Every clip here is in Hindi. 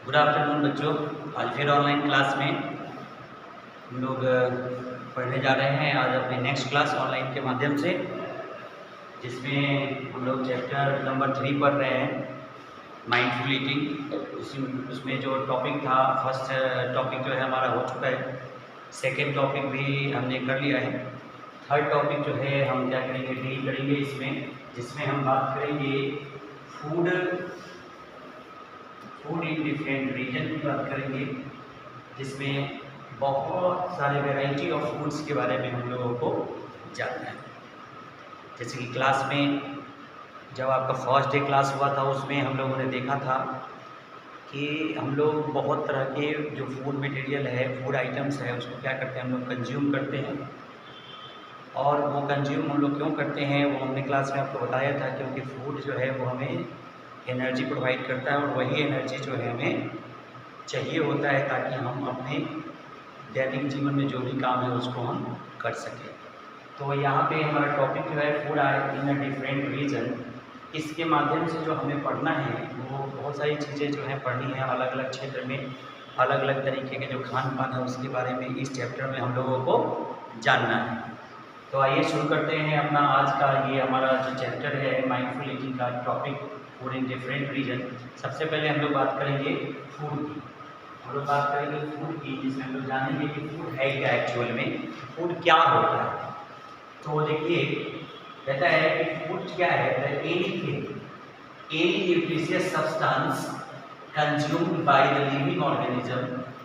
गुड आफ्टरनून बच्चों। आज फिर ऑनलाइन क्लास में हम लोग पढ़ने जा रहे हैं आज अपनी नेक्स्ट क्लास ऑनलाइन के माध्यम से, जिसमें हम लोग चैप्टर नंबर 3 पढ़ रहे हैं, माइंडफुल ईटिंग। उसमें जो टॉपिक था, फर्स्ट टॉपिक जो है हमारा हो चुका है, सेकेंड टॉपिक भी हमने कर लिया है। थर्ड टॉपिक जो है हम क्या करेंगे, डील करेंगे इसमें, जिसमें हम बात करेंगे फूड इन डिफरेंट रीजन की बात करेंगे, जिसमें बहुत सारे वैरायटी ऑफ फूड्स के बारे में हम लोगों को जानना है। जैसे कि क्लास में जब आपका फर्स्ट डे क्लास हुआ था, उसमें हम लोगों ने देखा था कि हम लोग बहुत तरह के जो फूड मटेरियल है, फूड आइटम्स है, उसको क्या करते हैं, हम लोग कंज्यूम करते हैं। और वो कंज्यूम हम लोग क्यों करते हैं, वो हमने क्लास में आपको बताया था, क्योंकि फूड जो है वो हमें एनर्जी प्रोवाइड करता है, और वही एनर्जी जो है हमें चाहिए होता है ताकि हम अपने दैनिक जीवन में जो भी काम है उसको हम कर सकें। तो यहाँ पे हमारा टॉपिक जो है food in a different region, इसके माध्यम से जो हमें पढ़ना है वो बहुत सारी चीज़ें जो है पढ़नी है, अलग अलग क्षेत्र में अलग अलग तरीके के जो खान पान है उसके बारे में इस चैप्टर में हम लोगों को जानना है। तो आइए शुरू करते हैं अपना आज का ये हमारा जो चैप्टर है माइंडफुल ईटिंग का topic, food in different region. सबसे पहले हम लोग बात करेंगे फूड की। हम लोग बात करेंगे फूड की, जिसमें हम लोग जानेंगे कि फूड है क्या, एक्चुअल में फूड क्या होता है। तो देखिए, कहता है कि फूड क्या है, any nutritious substance consumed by the living organism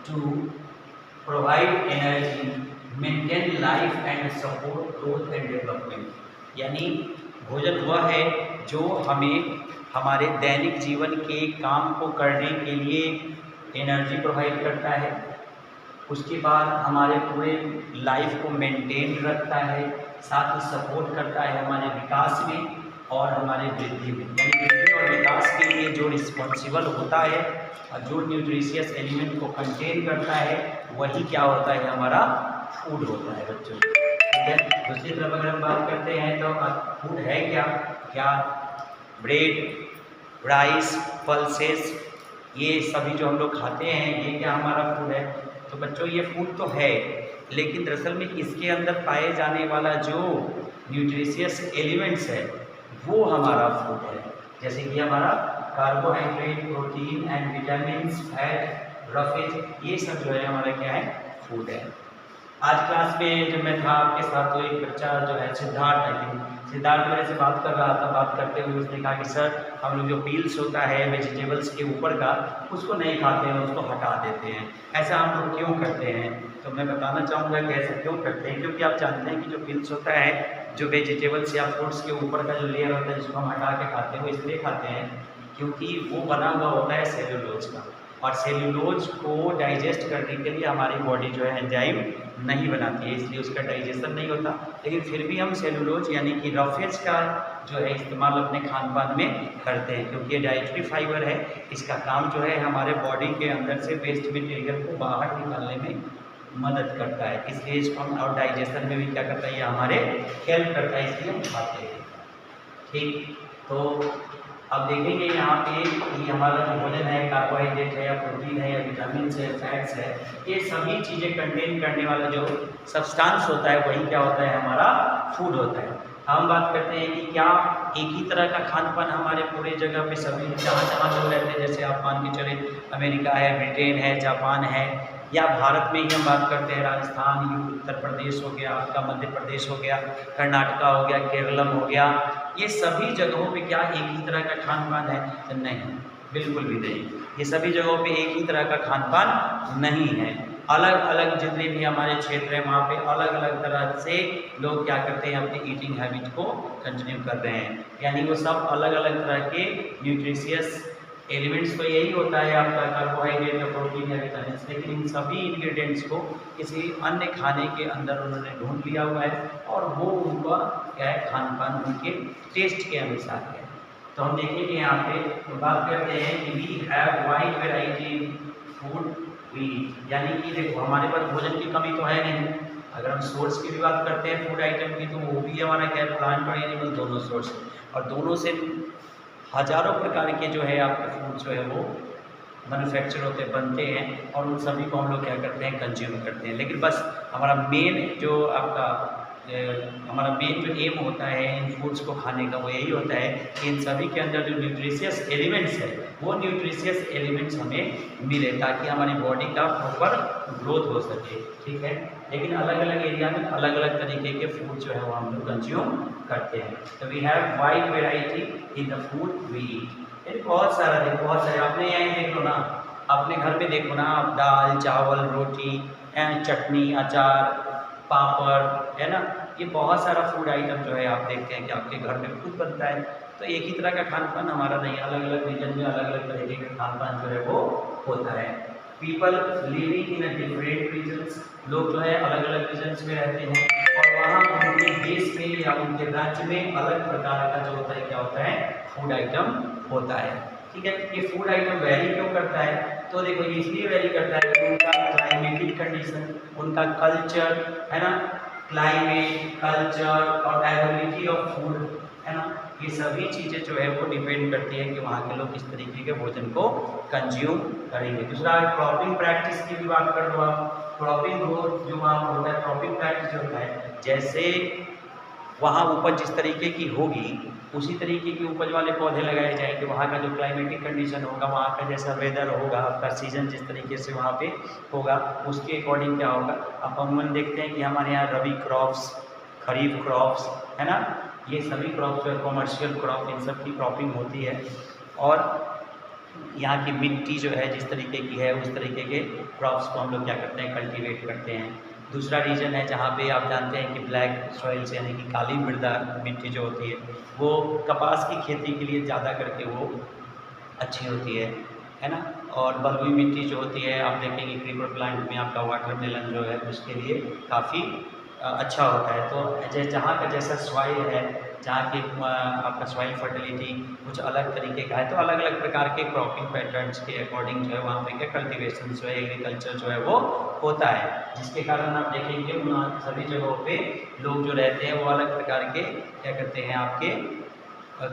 to provide energy, maintain life and support growth and development. यानी भोजन वह है जो हमें हमारे दैनिक जीवन के काम को करने के लिए एनर्जी प्रोवाइड करता है, उसके बाद हमारे पूरे लाइफ को मेंटेन रखता है, साथ ही सपोर्ट करता है हमारे विकास में और हमारे वृद्धि में। यानी वृद्धि और विकास के लिए जो रिस्पॉन्सिबल होता है और जो न्यूट्रिशियस एलिमेंट को कंटेन करता है, वही क्या होता है, हमारा फूड होता है बच्चों। ठीक है, दूसरी तरफ अगर हम बात करते हैं तो फूड है क्या ब्रेड, राइस, पल्सेस, ये सभी जो हम लोग खाते हैं, ये क्या हमारा फूड है। तो बच्चों ये फूड तो है, लेकिन दरअसल में इसके अंदर पाए जाने वाला जो न्यूट्रिशियस एलिमेंट्स है वो हमारा फूड है। जैसे कि हमारा carbohydrate, protein and vitamin, fat, roughage, ये सब जो है हमारा क्या है, फूड है। आज क्लास में जब मैं था आपके साथ, तो एक बच्चा जो है सिद्धार्थ मेरे से बात कर रहा था। बात करते हुए उसने कहा कि सर, हम लोग जो पील्स होता है वेजिटेबल्स के ऊपर का, उसको नहीं खाते हैं, उसको हटा देते हैं। ऐसा हम लोग क्यों करते हैं? तो मैं बताना चाहूँगा कि ऐसा क्यों करते हैं। क्योंकि आप जानते हैं कि जो पील्स होता है, जो वेजिटेबल्स या फ्रूट्स के ऊपर का जो लेयर होता है जिसको हम हटा के खाते हैं, वो इसलिए खाते हैं क्योंकि वो बना हुआ होता है सेल्यूलोज का, और सेल्यूलोज को डाइजेस्ट करने के लिए हमारी बॉडी जो है एंजाइम नहीं बनाती है, इसलिए उसका डाइजेशन नहीं होता। लेकिन फिर भी हम सेल्यूलोज यानी कि रफेज का जो है इस्तेमाल अपने खान पान में करते हैं, क्योंकि ये डाइटरी फाइबर है। इसका काम जो है हमारे बॉडी के अंदर से वेस्ट मटेरियल को बाहर निकालने में मदद करता है, इसलिए इसको हम, और डाइजेशन में भी क्या करता है, ये हमारे हेल्प करता है, इसलिए हम खाते हैं। ठीक, तो अब देखेंगे यहाँ पे कि हमारा जो भोजन है, कार्बोहाइड्रेट है या प्रोटीन है या विटामिन है, फैट्स है, ये सभी चीज़ें कंटेन करने वाला जो सब्सटेंस होता है वही क्या होता है, हमारा फूड होता है। हम बात करते हैं कि क्या एक ही तरह का खान पान हमारे पूरे जगह पे सभी जहाँ लोग रहते हैं, जैसे आप मान के चले अमेरिका है, ब्रिटेन है, जापान है, या भारत में ही हम बात करते हैं, राजस्थान, उत्तर प्रदेश हो गया, आपका मध्य प्रदेश हो गया, कर्नाटका हो गया, केरलम हो गया, ये सभी जगहों पे क्या एक ही तरह का खान पान है? तो नहीं, बिल्कुल भी नहीं। ये सभी जगहों पे एक ही तरह का खान पान नहीं है। अलग अलग जितने भी हमारे क्षेत्र हैं वहाँ पे अलग अलग तरह से लोग क्या करते हैं, अपनी ईटिंग हैबिट को कंटिन्यू कर रहे हैं। यानी वो सब अलग अलग तरह के न्यूट्रिशियस एलिमेंट्स तो यही होता है आपका कार्बोहाइड्रेट या प्रोटीन या विटामिन, लेकिन इन सभी इंग्रेडिएंट्स को किसी अन्य खाने के अंदर उन्होंने ढूंढ लिया हुआ है, और वो उनका क्या है, खान पान उनके टेस्ट के अनुसार है। तो हम देखेंगे यहाँ पे, तो बात करते हैं कि we have wide variety food we, यानी कि देखो हमारे पास भोजन की कमी तो है नहीं। अगर हम सोर्स की भी बात करते हैं फूड आइटम की, तो वो भी हमारा क्या है, प्लांट और एनिमल दोनों सोर्स, और दोनों से हजारों प्रकार के जो है आपके फूड जो है वो मैन्युफैक्चर होते बनते हैं और उन सभी को हम लोग क्या करते हैं, कंज्यूम करते हैं। लेकिन बस हमारा मेन जो आपका हमारा मेन जो एम होता है इन फूड्स को खाने का, वो यही होता है कि इन सभी के अंदर जो न्यूट्रिशियस एलिमेंट्स है वो न्यूट्रिशियस एलिमेंट्स हमें मिले ताकि हमारी बॉडी का प्रॉपर ग्रोथ हो सके, ठीक है। लेकिन अलग अलग एरिया में अलग अलग तरीके के फूड जो है वो हम लोग कंज्यूम करते हैं। तो we have wide variety in the food we eat. बहुत सारा है, बहुत सारे। आपने यहीं देख लो ना, अपने घर में देखो ना, आप दाल चावल रोटी चटनी अचार पापड़, है ना, ये बहुत सारा फूड आइटम जो है आप देखते हैं कि आपके घर में खुद बनता है। तो एक ही तरह का खान पान हमारा नहीं, अलग अलग रीजन में अलग अलग तरीके का खान पान जो है वो होता है। People living in a different regions, लोग जो है अलग अलग रीजन्स में रहते हैं और वहाँ उनके देश में या उनके राज्य में अलग प्रकार का जो होता है क्या होता है, फूड आइटम होता है, ठीक है। ये फूड आइटम वैरी क्यों करता है, तो देखो ये इसलिए वैरी करता है कि उनका क्लाइमेटिक कंडीशन, उनका कल्चर, है ना, क्लाइमेट कल्चर और अवेलेबिलिटी ऑफ फूड, है ना, ये सभी चीज़ें जो है वो डिपेंड करती है कि वहाँ के लोग किस तरीके के भोजन को कंज्यूम करेंगे। दूसरा क्रॉपिंग प्रैक्टिस की भी बात कर लो आप, क्रॉपिंग ग्रोथ जो वहाँ पर होता है, क्रॉपिंग प्रैक्टिस जो होता है, जैसे वहाँ उपज जिस तरीके की होगी उसी तरीके की उपज वाले पौधे लगाए जाएंगे। वहाँ का जो क्लाइमेटिक कंडीशन होगा, वहाँ का जैसा वेदर होगा, आपका सीजन जिस तरीके से वहाँ पे होगा उसके अकॉर्डिंग क्या होगा। आप अमूमन देखते हैं कि हमारे यहाँ रबी क्रॉप्स, खरीफ क्रॉप्स, है ना, ये सभी क्रॉप्स जो है कॉमर्शियल क्रॉप, इन सब की क्रॉपिंग होती है। और यहाँ की मिट्टी जो है जिस तरीके की है उस तरीके के क्रॉप्स को हम लोग क्या करते हैं, कल्टीवेट करते हैं। दूसरा रीजन है जहाँ पे आप जानते हैं कि ब्लैक सॉइल्स यानी कि काली मृदा मिट्टी जो होती है वो कपास की खेती के लिए ज़्यादा करके वो अच्छी होती है ना। और बलुई मिट्टी जो होती है आप देखेंगे क्रीपर प्लांट में आपका वाटरमेलन जो है उसके लिए काफ़ी अच्छा होता है। तो जहाँ का जैसा सॉइल है, जहाँ की आपका सॉइल फर्टिलिटी कुछ अलग तरीके का है, तो अलग अलग प्रकार के क्रॉपिंग पैटर्न्स के अकॉर्डिंग जो है वहाँ पे क्या कल्टीवेशन जो है, एग्रीकल्चर जो है वो होता है, जिसके कारण आप देखेंगे उन सभी जगहों पे लोग जो रहते हैं वो अलग प्रकार के क्या करते हैं, आपके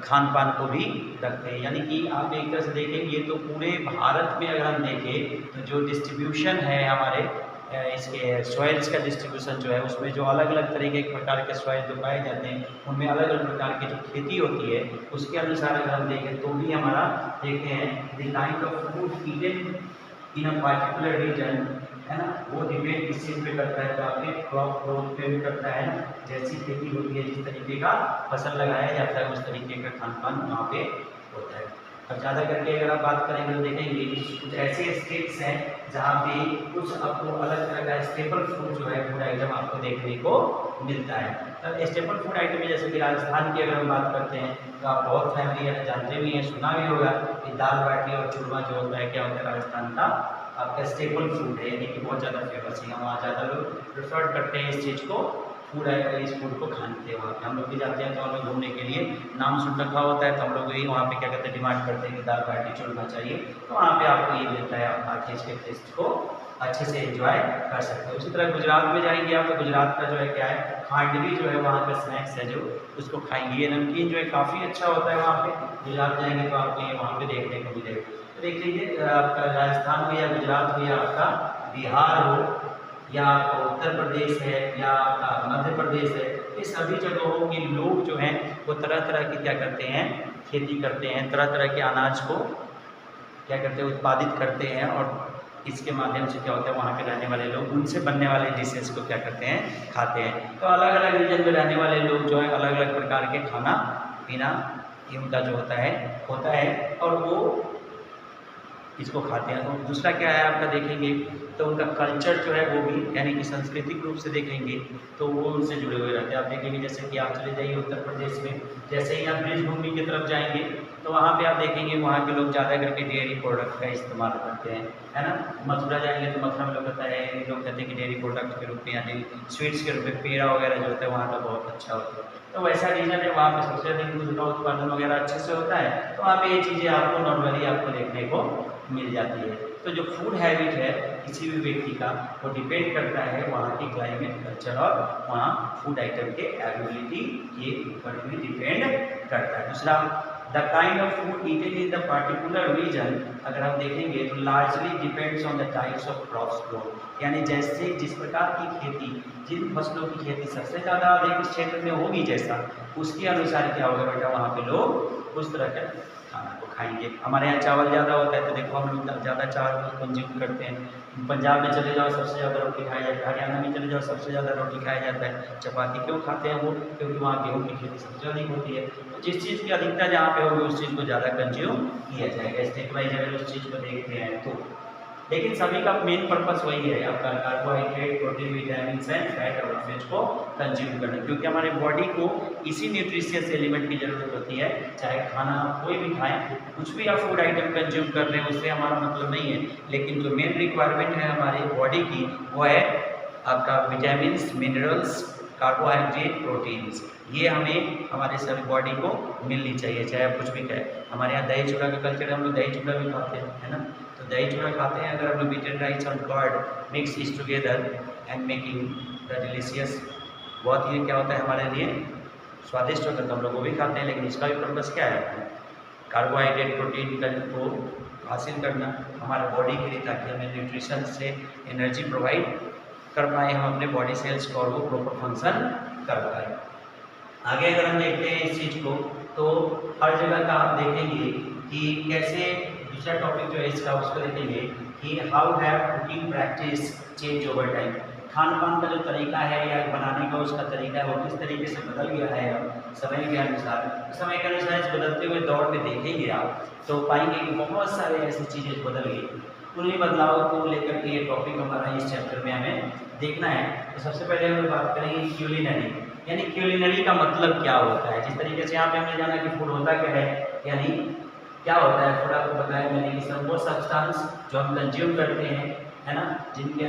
खान पान को भी रखते हैं। यानी कि आप एक तरह से देखेंगे तो पूरे भारत में अगर हम देखें तो जो डिस्ट्रीब्यूशन है हमारे इसके सॉइल्स का डिस्ट्रीब्यूशन जो है उसमें जो अलग अलग तरीके के प्रकार के सॉइल जो पाए जाते हैं उनमें अलग अलग प्रकार की जो खेती होती है उसके अनुसार अगर हम देखें तो भी हमारा देखते हैं the kind of food eaten in a particular region, है ना, वो डिपेंड किस चीज़ पे करता है, तो आपके क्रॉप ग्रोथ पे भी करता है ना। जैसी खेती होती है, जिस तरीके का फसल लगाया जाता है उस तरीके का खान पान वहाँ पे होता है। अब ज़्यादा करके अगर आप बात करेंगे तो देखेंगे कुछ ऐसे स्टेट्स हैं जहाँ पे कुछ आपको अलग तरह का स्टेपल फूड जो है फूड आइटम आपको देखने को मिलता है। तो स्टेपल फूड आइटम में जैसे कि राजस्थान की अगर हम बात करते हैं तो आप बहुत फैमिली है, जानते भी हैं, सुना भी होगा कि दाल बाटी और चूरमा जो होता है क्या होता है, राजस्थान का आपका स्टेपल फूड है, यानी कि बहुत ज़्यादा फेमस है। वहाँ ज़्यादा लोग प्रेफर करते हैं इस चीज़ को, फूड है, इस फूड को खाते हैं। वहाँ पे हम लोग भी जाते हैं तो हम लोग घूमने के लिए, नाम सुन रखा होता है तो हम लोग यही वहाँ पे क्या करते हैं, डिमांड करते हैं कि दाल बाटी चूरमा चाहिए, तो वहाँ पे आपको ये मिलता है, आप आके इसके टेस्ट को अच्छे से एंजॉय कर सकते हैं। उसी तरह गुजरात में जाएंगे आप तो गुजरात का जो है क्या है, खांडवी जो है वहाँ का स्नैक्स है जो उसको खाएंगे। ये नमकीन जो है काफ़ी अच्छा होता है। वहाँ पे गुजरात जाएंगे तो आपको ये वहाँ पे देखने को मिलेगा। तो देख लीजिए आपका राजस्थान हो या गुजरात हो या आपका बिहार हो या आपका उत्तर प्रदेश है या आपका मध्य प्रदेश है, ये सभी जगहों के लोग जो हैं वो तरह तरह की क्या करते हैं, खेती करते हैं, तरह तरह के अनाज को क्या करते हैं, उत्पादित करते हैं। और इसके माध्यम से क्या होता है, वहाँ के रहने वाले लोग उनसे बनने वाले डिशेस को क्या करते हैं, खाते हैं। तो अलग अलग रीजन में रहने वाले लोग जो है अलग अलग प्रकार के खाना पीना इनका जो होता है और वो इसको खाते हैं। तो दूसरा क्या है आपका देखेंगे तो उनका कल्चर जो है वो भी, यानी कि सांस्कृतिक रूप से देखेंगे तो वो उनसे जुड़े हुए रहते हैं। आप देखेंगे जैसे कि आप चले जाइए उत्तर प्रदेश में, जैसे ही आप ब्रिजभूमि की तरफ जाएंगे तो वहाँ पे आप देखेंगे वहाँ के लोग ज़्यादा करके डेयरी प्रोडक्ट का इस्तेमाल करते हैं, है ना। मथुरा जाएंगे तो मथुरा में लोग कहता है, लोग कहते हैं कि डेयरी प्रोडक्ट के रूप में यानी स्वीट्स के रूप में पेड़ा वगैरह जो होता है वहाँ का बहुत अच्छा होता है। तो वैसा रीजन है, वहाँ पे सबसे अधिक दूध का उत्पादन वगैरह अच्छे से होता है, तो वहाँ पे ये चीज़ें आपको नॉर्मली आपको देखने को मिल जाती है। तो जो फूड हैबिट है किसी भी व्यक्ति का वो डिपेंड करता है वहाँ की क्लाइमेट, कल्चर और वहाँ फूड आइटम के अवेलेबिलिटी के ऊपर भी डिपेंड करता है। दूसरा the kind of food eaten in the particular region, अगर हम देखेंगे तो largely depends on the types of crops grown, यानी जैसे जिस प्रकार की खेती, जिन फसलों की खेती सबसे ज़्यादा अधिक क्षेत्र में होगी जैसा, उसके अनुसार क्या होगा बेटा, वहाँ पे लोग उस तरह का खाना को खाएंगे। हमारे यहाँ चावल ज़्यादा होता है तो देखो हम लोग ज़्यादा चावल कंज्यूम करते हैं। पंजाब में चले जाओ सबसे ज़्यादा रोटी खाया जाता है, हरियाणा में चले जाओ सबसे ज़्यादा रोटी खाया जाता है। चपाती क्यों खाते हैं वो, क्योंकि वहाँ गेहूँ की खेती सबसे अधिक होती है। तो जिस चीज़ की अधिकता जहाँ पे होगी उस चीज़ को ज़्यादा कंज्यूम किया जाएगा। स्टेट वाइज अगर उस चीज़ को देखते हैं तो, लेकिन सभी का मेन पर्पस वही है, आपका carbohydrate, protein, vitamin and fat और फैट्स को कंज्यूम करना, क्योंकि हमारे बॉडी को इसी न्यूट्रिशियस एलिमेंट की ज़रूरत होती है। चाहे खाना कोई भी खाएं, कुछ भी आप फूड आइटम कंज्यूम कर रहे हैं उससे हमारा मतलब नहीं है, लेकिन जो मेन रिक्वायरमेंट है हमारी बॉडी की वो है आपका विटामिन, मिनरल्स, कार्बोहाइड्रेट, प्रोटीन्स। ये हमें हमारे सभी बॉडी को मिलनी चाहिए, चाहे आप कुछ भी खाएं। हमारे यहाँ दही चूड़ा का कल्चर है, हम लोग दही चूड़ा भी खाते हैं, है ना। तो दही चूड़ा खाते हैं अगर हम लोग बीटन राइस और curd mix is together and making the delicious, बहुत ही क्या होता है हमारे लिए स्वादिष्ट होता है, तो हम लोग वो भी खाते हैं। लेकिन इसका भी पर्पस क्या है, कार्बोहाइड्रेट, प्रोटीन को हासिल करना हमारे बॉडी के लिए, ताकि हमें न्यूट्रिशन से एनर्जी प्रोवाइड कर पाए, हम अपने बॉडी सेल्स को और वो प्रॉपर फंक्शन कर पाए। आगे अगर हम देखते हैं इस चीज़ को तो हर जगह का आप देखेंगे कि कैसे, दूसरा टॉपिक जो है इसका उसको देखेंगे कि how have cooking practice change over time. Khan पान का जो तरीका है या बनाने का उसका तरीका है वो किस तरीके से बदल गया है अब समय के अनुसार। समय के अनुसार इस बदलते हुए दौर में देखेंगे आप तो पाएंगे कि बहुत सारे ऐसी चीज़ें बदल गई। उन्हीं बदलाव को लेकर के ये टॉपिक हमारा इस चैप्टर में हमें देखना है। तो सबसे पहले हम बात करेंगे क्यूलिनरी, यानी क्यूलिनरी का मतलब क्या होता है। जिस तरीके से यहाँ पे हमने जाना कि फूड होता क्या है, यानी क्या होता है, फूड आपको बताया मैंने कि सब वो सब्सटेंस जो हम कंज्यूम करते हैं, है ना, जिनके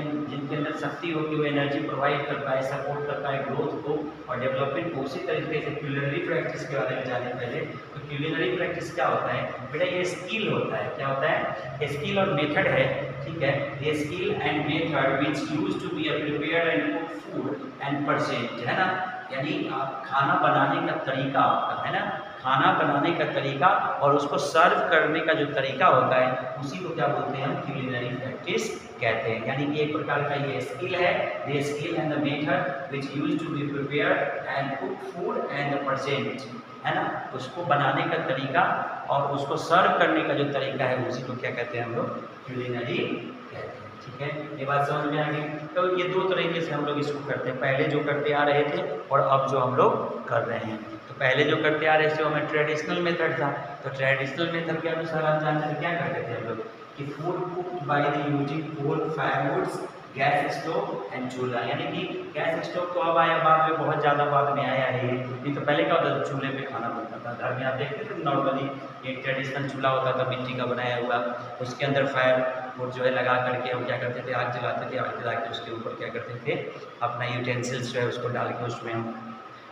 अंदर शक्ति होती है, वो एनर्जी प्रोवाइड करता है, सपोर्ट करता है ग्रोथ को और डेवलपमेंट को। उसी तरीके से क्यूलिनरी प्रैक्टिस के बारे में जाने पहले तो क्यूलिनरी प्रैक्टिस क्या होता है बेटा, ये स्किल होता है। क्या होता है, स्किल और मेथड है, ठीक है। ये skill and method which use to be prepare and cook food and present, है ना, यानी आप खाना बनाने का तरीका आपका, है ना, खाना बनाने का तरीका और उसको सर्व करने का जो तरीका होता है उसी को क्या बोलते हैं हम, क्यूलिनरी प्रैक्टिस कहते हैं। यानी कि एक प्रकार का ये स्किल है, the skill and the method which use to be prepare and cook food and present, है ना, उसको बनाने का तरीका और उसको सर्व करने का जो तरीका है उसी को क्या कहते हैं हम लोग, क्यूलिनरी कहते हैं। ठीक है, ये बात समझ में आ गई। तो ये दो तरीके से हम लोग इसको करते हैं, पहले जो करते आ रहे थे और अब जो हम लोग कर रहे हैं। तो पहले जो करते आ रहे थे वो हमें ट्रेडिशनल मेथड था। तो ट्रेडिशनल मेथड के अनुसार हम जानते थे क्या करते थे हम लोग कि food cooked by the using coal, firewoods, gas stove and चूल्हा। यानी कि गैस स्टोव तो अब आया बाद में, बहुत ज़्यादा बाद में आया है ये, नहीं तो पहले क्या होता था, चूल्हे पे खाना बनता था। घर में आप देखते थे नॉर्मली एक ट्रेडिशनल चूल्हा होता था मिट्टी का बनाया हुआ, उसके अंदर फायर वो जो है लगा करके हम क्या करते थे, आग जलाते थे, आग जला के उसके ऊपर क्या करते थे, अपना यूटेंसिल्स जो है उसको डाल के उसमें हम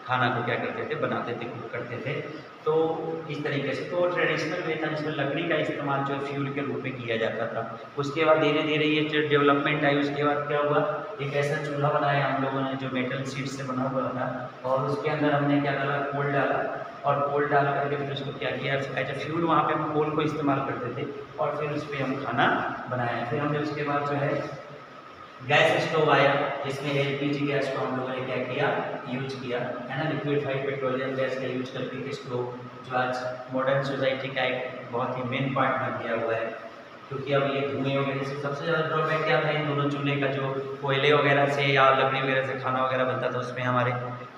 खाना को क्या करते थे, बनाते थे, कुक करते थे। तो इस तरीके से तो ट्रेडिशनल वे था जिसमें लकड़ी का इस्तेमाल जो फ्यूल के रूप में किया जाता था। उसके बाद धीरे धीरे ये जो डेवलपमेंट आई उसके बाद क्या हुआ, एक ऐसा चूल्हा बनाया हम लोगों ने जो मेटल शीट से बना हुआ था और उसके अंदर हमने क्या डाला, कोल डाला और कोल डाल करके फिर उसको क्या किया, एज ए फ्यूल वहाँ पे हम कोल को इस्तेमाल करते थे और फिर उस पर हम खाना बनाया। फिर हमने उसके बाद जो है गैस स्टोव आया जिसमें एलपीजी गैस को हम लोगों ने क्या किया, यूज किया, है ना, लिक्विफाइड पेट्रोलियम गैस का यूज करके स्टोव जो आज मॉडर्न सोसाइटी का एक बहुत ही मेन पार्ट बन गया हुआ है। क्योंकि अब ये धुएँ वगैरह से सबसे ज़्यादा ड्रॉबैक क्या था इन दोनों चूल्हे का, जो कोयले वगैरह से या लकड़ी वगैरह से खाना वगैरह बनता था उसमें हमारे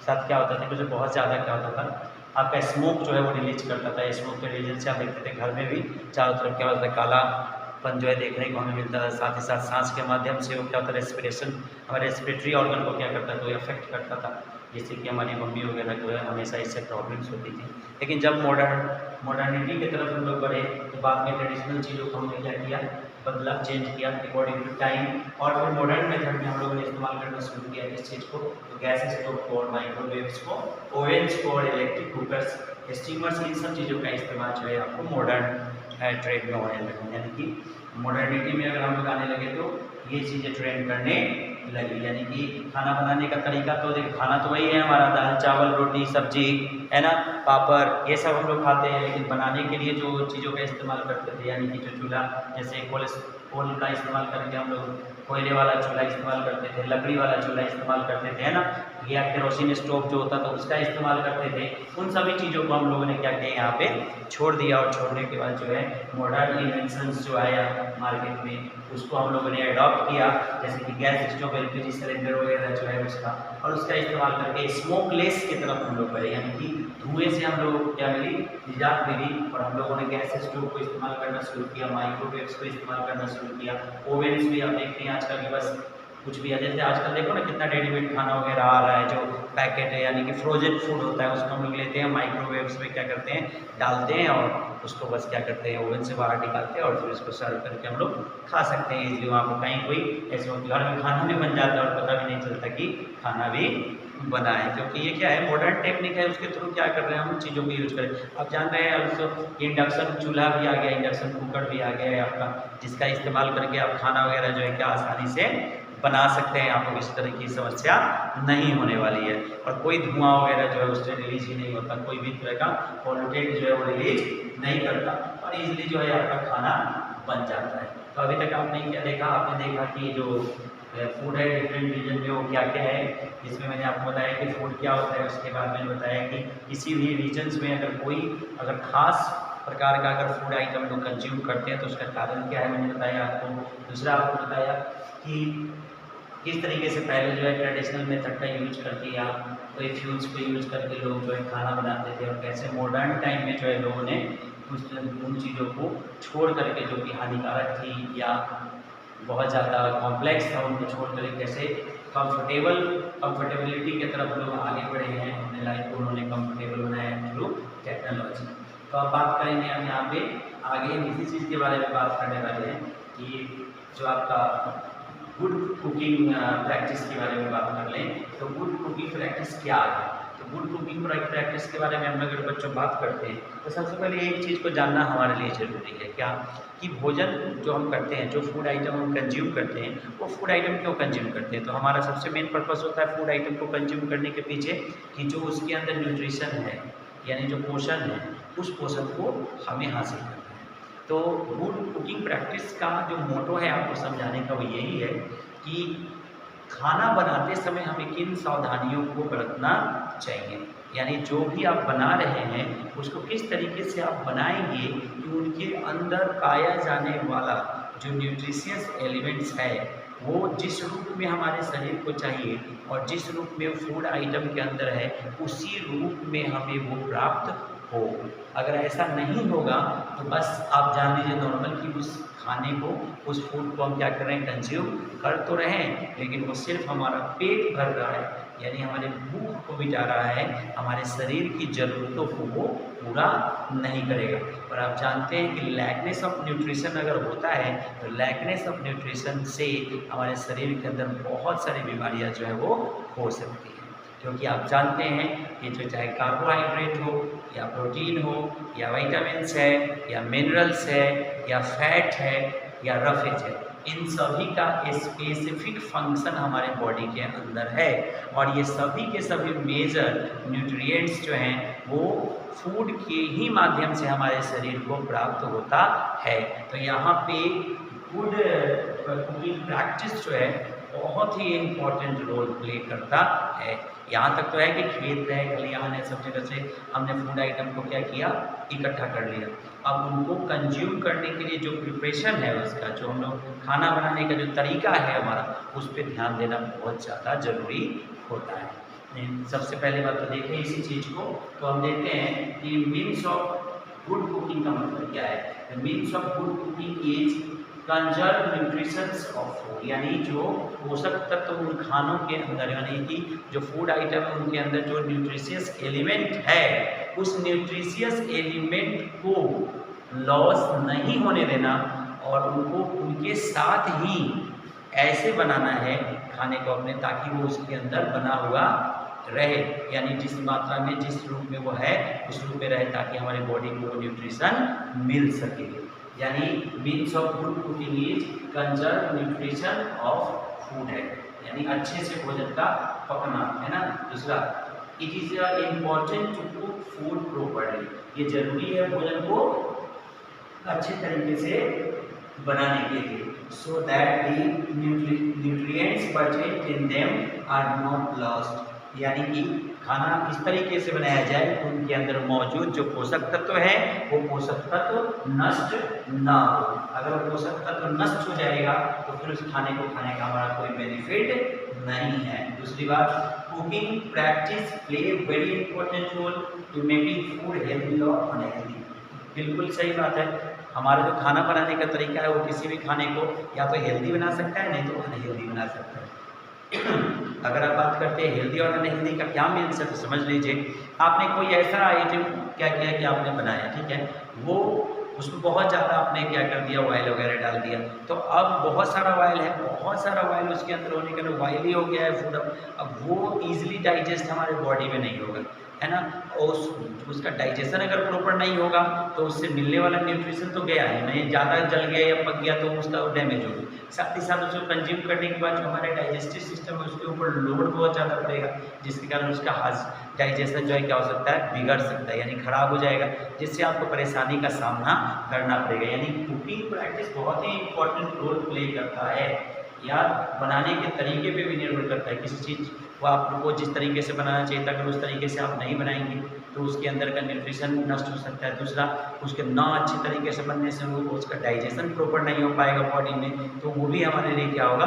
साथ क्या होता था कि बहुत ज़्यादा क्या होता था, आपका स्मोक जो है वो रिलीज करता था। स्मोक के रीजन से आप देखते थे घर में भी चारों तरफ क्या होता था, कालापन जो है देखने को हमें मिलता था। साथ ही साथ सांस के माध्यम से वो क्या होता था, रेस्पिरेशन, हमारे रेस्पिरेटरी ऑर्गन को क्या करता था, तो इफेक्ट करता था, जैसे कि हमारी मम्मी वगैरह जो है हमेशा इससे प्रॉब्लम्स होती थी। लेकिन जब मॉडर्निटी की तरफ हम लोग बढ़े तो बाद में ट्रेडिशनल चीज़ों को हमने क्या किया, बदला, चेंज किया अकॉर्डिंग टू टाइम और फिर मॉडर्न मेथड में हम लोगों ने इस्तेमाल करना शुरू किया इस चीज़ को। तो गैस स्टोव को और माइक्रोवेव्स को, ओवेन्स को और इलेक्ट्रिक कुकर्स, स्टीमर्स, इन सब चीज़ों का इस्तेमाल जो है आपको मॉडर्न ट्रेंड में होने लगा। यानी कि मॉडर्निटी में अगर हम लोग आने लगे तो ये चीज़ें ट्रेंड करने लगी। यानी कि खाना बनाने का तरीका तो देखिए, खाना तो वही है हमारा, दाल चावल रोटी सब्जी है ना, पापड़, ये सब हम लोग खाते हैं। लेकिन बनाने के लिए जो चीज़ों का इस्तेमाल करते थे, यानी कि जो चूल्हा, जैसे कोल का इस्तेमाल करके हम लोग कोयले वाला चूल्हा इस्तेमाल करते थे, लकड़ी वाला चूल्हा इस्तेमाल करते थे, है ना, या केरोसिन स्टोव जो होता था उसका इस्तेमाल करते थे। उन सभी चीज़ों को हम लोगों ने क्या किया, यहाँ पे छोड़ दिया। और छोड़ने के बाद जो है मॉडर्न इन्वेंशंस जो आया मार्केट में, उसको हम लोगों ने अडॉप्ट किया, जैसे कि गैस स्टोव, एलपीजी सिलेंडर वगैरह जो है उसका, और उसका इस्तेमाल करके स्मोकलेस की तरफ हम लोग बढ़े, यानी कि धुएँ से हम लोग क्या मिली, निजात मिली। और हम लोगों ने गैस स्टोव को इस्तेमाल करना शुरू किया, माइक्रोवेव्स को इस्तेमाल करना शुरू किया, ओवेन्स भी आप देखते हैं आजकल के बस कुछ भी है, जैसे आजकल देखो ना कितना रेडीमेड खाना वगैरह आ रहा है, जो पैकेट है यानी कि फ्रोजन फूड होता है, उसको हम लोग लेते हैं माइक्रोवेव्स में क्या करते हैं, डालते हैं और उसको बस क्या करते हैं, ओवन से बाहर निकालते हैं और फिर उसको सर्व करके हम लोग खा सकते हैं इजीली। वहाँ पर कहीं कोई ऐसे घर में खाना भी बन जाता है और पता भी नहीं चलता कि खाना भी बना है, क्योंकि ये क्या है, मॉडर्न टेक्निक है, उसके थ्रू क्या कर रहे हैं हम चीज़ों को यूज करें। आप जान रहे हैं अब इंडक्शन चूल्हा भी आ गया, इंडक्शन कुकर भी आ गया है आपका, जिसका इस्तेमाल करके आप खाना वगैरह जो है क्या आसानी से बना सकते हैं। आपको किसी तरह की समस्या नहीं होने वाली है और कोई धुआं वगैरह जो है उससे रिलीज ही नहीं होता, कोई भी तरह का पॉल्यूटेंट जो है वो रिलीज नहीं करता और इजीली जो है आपका खाना बन जाता है। तो अभी तक आपने क्या देखा, आपने देखा कि जो फूड है डिफरेंट रीजन में वो क्या क्या है, इसमें मैंने आपको बताया कि फूड क्या होता है। उसके बाद मैंने बताया कि किसी भी रीजन्स में अगर खास प्रकार का अगर फूड आइटम लोग कंज्यूम करते हैं तो उसका कारण क्या है, मैंने बताया आपको। दूसरा आपको बताया कि किस तरीके से पहले जो है ट्रेडिशनल मेथड का यूज करके या कोई फ्यूल्स को यूज करके लोग जो है खाना बनाते थे और कैसे मॉडर्न टाइम में जो है लोगों ने उन चीज़ों को छोड़ करके जो कि हानिकारक थी या बहुत ज़्यादा कॉम्प्लेक्स था उनको छोड़ कर कैसे कंफर्टेबिलिटी की तरफ लोग आगे बढ़े हैं, अपने लाइफ को उन्होंने कंफर्टेबल बनाया है थ्रू टेक्नोलॉजी। तो अब बात करेंगे हम यहाँ पे आगे इसी चीज़ के बारे में बात करने वाले हैं कि जो आपका गुड कुकिंग प्रैक्टिस के बारे में बात कर लें। तो गुड कुकिंग प्रैक्टिस क्या है, तो गुड कुकिंग प्रैक्टिस के बारे में हम अगर बच्चों बात करते हैं तो सबसे पहले एक चीज़ को जानना हमारे लिए ज़रूरी है, क्या कि भोजन जो हम करते हैं, जो फूड आइटम हम कंज्यूम करते हैं, वो फूड आइटम क्यों कंज्यूम करते हैं। तो हमारा सबसे मेन पर्पस होता है फूड आइटम को कंज्यूम करने के पीछे कि जो उसके अंदर न्यूट्रिशन है यानी जो पोषण है, उस पोषण को हमें हासिल करना है। तो गुड कुकिंग प्रैक्टिस का जो मोटो है आपको समझाने का वो यही है कि खाना बनाते समय हमें किन सावधानियों को बरतना चाहिए, यानी जो भी आप बना रहे हैं उसको किस तरीके से आप बनाएंगे कि उनके अंदर पाया जाने वाला जो न्यूट्रिशियस एलिमेंट्स है वो जिस रूप में हमारे शरीर को चाहिए और जिस रूप में फूड आइटम के अंदर है उसी रूप में हमें वो प्राप्त हो। अगर ऐसा नहीं होगा तो बस आप जान लीजिए नॉर्मल कि उस खाने को, उस फूड को हम क्या कर रहे हैं, कंज्यूम कर तो रहे हैं, लेकिन वो सिर्फ हमारा पेट भर रहा है, यानी हमारे भूख को मिटा रहा है, हमारे शरीर की ज़रूरतों को वो पूरा नहीं करेगा। और आप जानते हैं कि लैकनेस ऑफ न्यूट्रिशन अगर होता है तो लैकनेस ऑफ न्यूट्रिशन से हमारे शरीर के अंदर बहुत सारी बीमारियां जो है वो हो सकती हैं, क्योंकि आप जानते हैं कि जो चाहे कार्बोहाइड्रेट हो या प्रोटीन हो या विटामिन्स है या मिनरल्स है या फैट है या रफेज है, इन सभी का स्पेसिफिक फंक्शन हमारे बॉडी के अंदर है और ये सभी के सभी मेजर न्यूट्रिएंट्स जो हैं वो फूड के ही माध्यम से हमारे शरीर को प्राप्त होता है। तो यहाँ पे गुड कुकिंग प्रैक्टिस जो है बहुत ही इम्पोर्टेंट रोल प्ले करता है। यहाँ तक तो है कि खेत है, खलिहान है, सब जगह से हमने फूड आइटम को क्या किया, इकट्ठा कर लिया। अब उनको कंज्यूम करने के लिए जो प्रिपरेशन है उसका, जो हम लोग खाना बनाने का जो तरीका है हमारा, उस पर ध्यान देना बहुत ज़्यादा ज़रूरी होता है। सबसे पहले बात तो देखें इसी चीज़ को, तो हम देखते हैं कि मीन्स ऑफ गुड कुकिंग का मतलब क्या है। Means of good cooking is conserve nutritions of food, यानी जो पोषक तत्व उन खानों के अंदर, यानी कि जो फूड आइटम है उनके अंदर जो न्यूट्रिशियस एलिमेंट है उस न्यूट्रिशियस एलिमेंट को लॉस नहीं होने देना और उनको उनके साथ ही ऐसे बनाना है खाने को अपने, ताकि वो उसके अंदर बना हुआ रहे, यानी जिस मात्रा में जिस रूप में वो है उस रूप में रहे, ताकि हमारे बॉडी को न्यूट्रिशन मिल सके। यानी means of good cooking is conserve nutrition of food है, यानी अच्छे से भोजन का पकना, है ना। दूसरा, it is important to cook food properly, ये जरूरी है भोजन को अच्छे तरीके से बनाने के लिए, so that the nutrients content in them are not lost, यानी कि खाना इस तरीके से बनाया जाए कि उनके अंदर मौजूद जो पोषक तत्व है वो पोषक तत्व नष्ट ना हो। अगर वो पोषक तत्व नष्ट हो जाएगा तो फिर उस खाने को खाने का हमारा कोई बेनिफिट नहीं है। दूसरी बात, cooking practice play very important role to making food healthy और अनहेल्दी। बिल्कुल सही बात है, हमारा जो खाना बनाने का तरीका है वो किसी भी खाने को या तो हेल्दी बना सकता है, नहीं तो अनहेल्दी बना सकता है। अगर आप बात करते हैं हेल्दी और अनहेल्दी का क्या मीन्स है, तो समझ लीजिए आपने कोई ऐसा आइटम क्या किया कि आपने बनाया, ठीक है, वो उसमें बहुत ज़्यादा आपने क्या कर दिया, ऑयल वगैरह डाल दिया, तो अब बहुत सारा ऑयल है, बहुत सारा ऑयल उसके अंदर होने के लिए ऑयली हो गया है फूड, अब वो ईजिली डाइजेस्ट हमारे बॉडी में नहीं होगा, है ना। और उसका डाइजेशन अगर प्रॉपर नहीं होगा तो उससे मिलने वाला न्यूट्रिशन तो गया ही नहीं, ज़्यादा जल गया या पक गया तो उसका डैमेज हो गया, साथ ही साथ उसको कंज्यूम करने के बाद जो हमारे डाइजेस्टिव सिस्टम है उसके ऊपर लोड बहुत ज़्यादा पड़ेगा, जिसके कारण उसका डाइजेशन जो है क्या हो सकता है, बिगड़ सकता है, यानी खराब हो जाएगा, जिससे आपको परेशानी का सामना करना पड़ेगा। यानी कुकिंग प्रैक्टिस बहुत ही इंपॉर्टेंट रोल प्ले करता है, या बनाने के तरीके पे भी निर्भर करता है। किसी चीज़ को आपको जिस तरीके से बनाना चाहिए था, अगर उस तरीके से आप नहीं बनाएंगे तो उसके अंदर का न्यूट्रिशन नष्ट हो सकता है। दूसरा, उसके ना अच्छे तरीके से बनने से वो उसका डाइजेशन प्रॉपर नहीं हो पाएगा बॉडी में, तो वो भी हमारे लिए क्या होगा,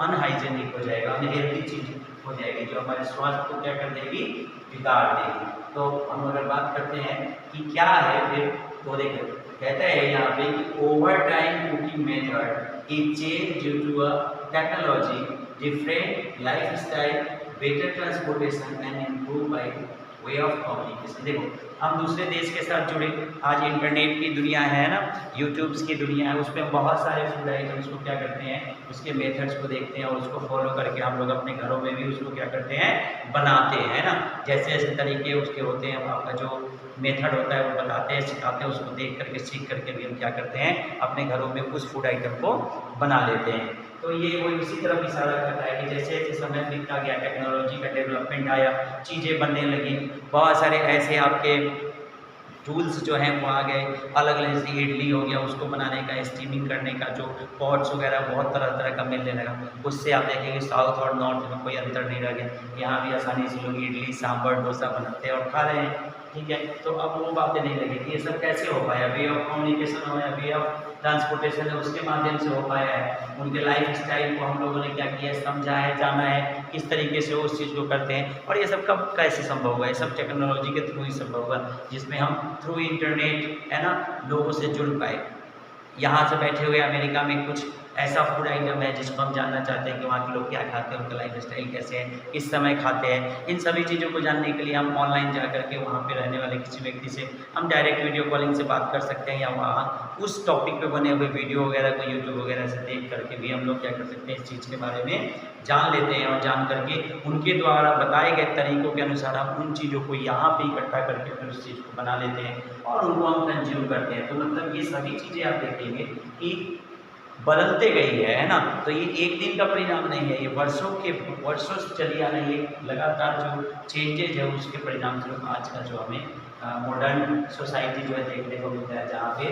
अनहाइजेनिक हो जाएगा, अनहेल्दी चीज़ हो जाएगी, जो हमारे स्वास्थ्य को क्या कर देगी, बिगाड़ देगी। तो हम अगर बात करते हैं कि क्या है फिर, तो देखो कहता है यहाँ पे कि over time cooking method is change due to a technology, different lifestyle, better transportation and improve by way of communication. देखो हम दूसरे देश के साथ जुड़े, आज इंटरनेट की दुनिया है ना, यूट्यूब्स की दुनिया है, उसमें बहुत सारे फूड आइटम्स को क्या करते हैं, उसके मेथड्स को देखते हैं और उसको फॉलो करके हम लोग अपने घरों में भी उसको क्या करते हैं, बनाते हैं ना। जैसे जैसे तरीके उसके होते हैं, आपका जो मेथड होता है वो बताते हैं, सिखाते हैं, उसको देख करके सीख करके भी हम क्या करते हैं, अपने घरों में उस फूड आइटम को बना लेते हैं। तो ये वो इसी तरफ इशारा करता है कि जैसे जैसे समय बीतता गया, टेक्नोलॉजी का डेवलपमेंट आया, चीज़ें बनने लगी, बहुत सारे ऐसे आपके टूल्स जो हैं वो आ गए, अलग अलग, जैसे इडली हो गया, उसको बनाने का, स्टीमिंग करने का जो पॉट्स वगैरह बहुत तरह तरह का मिलने लगा, उससे आप देखेंगे साउथ और नॉर्थ में कोई अंतर नहीं रह गया, यहाँ भी आसानी से लोग इडली सांभर डोसा बनाते हैं और खा रहे हैं, ठीक है। तो अब वो बातें नहीं लगेगी, ये सब कैसे हो पाया, वे ऑफ कम्युनिकेशन हो या वे ऑफ ट्रांसपोर्टेशन है, उसके माध्यम से हो पाया है। उनके लाइफ स्टाइल को हम लोगों ने क्या किया है, समझा है, जाना है, किस तरीके से वो उस चीज़ को करते हैं, और ये सब कब कैसे संभव हुआ, ये सब टेक्नोलॉजी के थ्रू ही संभव हुआ, जिसमें हम थ्रू इंटरनेट, है ना, लोगों से जुड़ पाए। यहाँ से बैठे हुए अमेरिका में कुछ ऐसा फूड आइटम है जिसको हम जानना चाहते हैं कि वहाँ के लोग क्या खाते हैं, उनका लाइफ स्टाइल कैसे है, किस समय खाते हैं, इन सभी चीज़ों को जानने के लिए हम ऑनलाइन जा करके वहाँ पे रहने वाले किसी व्यक्ति से हम डायरेक्ट वीडियो कॉलिंग से बात कर सकते हैं, या वहाँ उस टॉपिक पे बने हुए वीडियो वगैरह को यूट्यूब वगैरह से देख करके भी हम लोग क्या कर सकते हैं, इस चीज़ के बारे में जान लेते हैं, और जान करके उनके द्वारा बताए गए तरीक़ों के अनुसार हम उन चीज़ों को यहाँ पे इकट्ठा करके फिर उस चीज़ को बना लेते हैं और उनको हम कंज्यूम करते हैं। तो मतलब ये सभी चीज़ें आप देखेंगे कि बदलते गई है ना। तो ये एक दिन का परिणाम नहीं है, ये वर्षों से चली आ रही है, लगातार जो चेंजेज है उसके परिणाम स्वरूप आज का जो हमें मॉडर्न सोसाइटी जो है देखने को मिलता है, जहाँ पे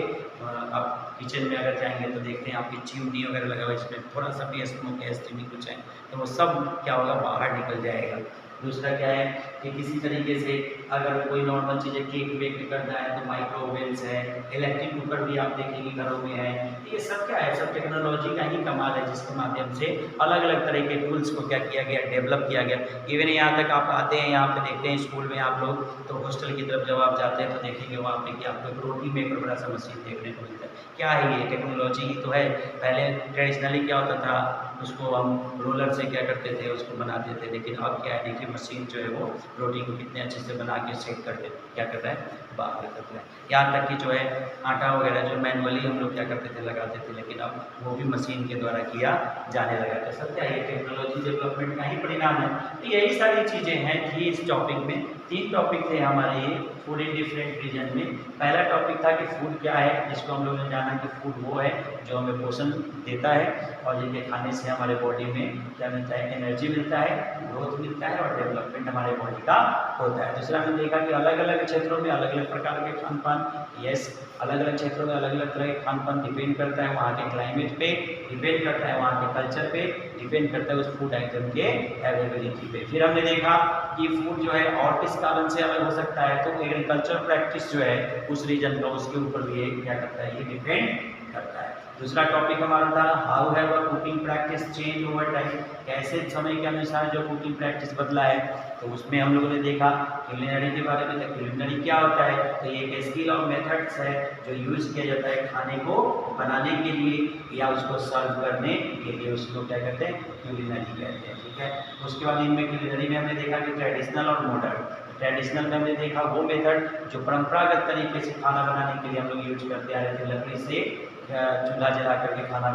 आप किचन में अगर जाएंगे तो देखते हैं आपकी चिमनी वगैरह लगा हुआ है, इसमें थोड़ा सा भी स्मोक है, स्टीमिंग कुछ है, तो वो सब क्या होगा, बाहर निकल जाएगा। दूसरा क्या है कि किसी तरीके से अगर कोई नॉर्मल चीज़ें केक बेक करना है तो माइक्रोवेव्स है, इलेक्ट्रिक कुकर भी आप देखेंगे घरों में है, ये सब क्या है, सब टेक्नोलॉजी का ही कमाल है, जिसके माध्यम से अलग अलग तरह के टूल्स को क्या किया गया, डेवलप किया गया। इवन यहाँ तक आप आते हैं, यहाँ पे देखते हैं स्कूल में आप लोग, तो हॉस्टल की तरफ जब आप जाते हैं तो देखेंगे वहाँ पे कि आपको एक रोटी मेकर बड़ा सा मशीन देखने को मिलता है। क्या है ये, टेक्नोलॉजी ही तो है। पहले ट्रेडिशनली क्या होता था, उसको हम रोलर से क्या करते थे, उसको बनाते थे, लेकिन अब क्या है, देखिए मशीन जो है वो रोटी को कितने अच्छे से बना के सेक करके क्या कर रहा है, बाहर करते हैं। यहाँ तक कि जो है आटा वगैरह जो मैनुअली हम लोग क्या करते थे, लगाते थे, लेकिन अब वो भी मशीन के द्वारा किया जाने लगा। तो सब क्या, ये टेक्नोलॉजी डेवलपमेंट का ही परिणाम है। तो यही सारी चीज़ें हैं थी इस टॉपिक में। 3 टॉपिक थे हमारे ये फूड इन डिफरेंट रीजन में। पहला टॉपिक था कि फूड क्या है, जिसको हम लोगों ने जाना कि फूड वो है जो हमें पोषण देता है और जिनके खाने से हमारे बॉडी में क्या मिलता है, एनर्जी मिलता है, ग्रोथ मिलता है और डेवलपमेंट हमारे बॉडी का होता है। दूसरा हमने देखा कि अलग अलग क्षेत्रों में अलग अलग प्रकार के खान पान, यस, अलग अलग क्षेत्रों में अलग अलग तरह के खान पान डिपेंड करता है वहाँ के क्लाइमेट पे, डिपेंड करता है वहाँ के कल्चर पे, डिपेंड करता है उस फूड आइटम के अवेलेबिलिटी पे। फिर हमने देखा कि फूड जो है और किस कारण से अलग हो सकता है, तो एग्रीकल्चर प्रैक्टिस जो है उस रीजन का, उसके ऊपर भी ये क्या करता है, ये डिपेंड करता है। दूसरा टॉपिक हमारा था how have a cooking practice change over time, कैसे समय के अनुसार जो कुकिंग प्रैक्टिस बदला है। तो उसमें हम लोगों ने देखा क्यूलिनरी के बारे में। तो क्यूलिनरी क्या होता है, तो ये एक स्किल और मेथड्स है जो यूज़ किया जाता है खाने को बनाने के लिए या उसको सर्व करने के लिए, उसको क्या कहते हैं, क्यूलिनरी कहते हैं, ठीक है। उसके बाद इनमें क्यूलिनरी में हमने देखा कि ट्रेडिशनल और मॉडर्न। ट्रेडिशनल में हमने देखा वो मेथड जो परंपरागत तरीके से खाना बनाने के लिए हम लोग यूज करते आ रहे थे, लकड़ी से चूल्हा जला करके खाना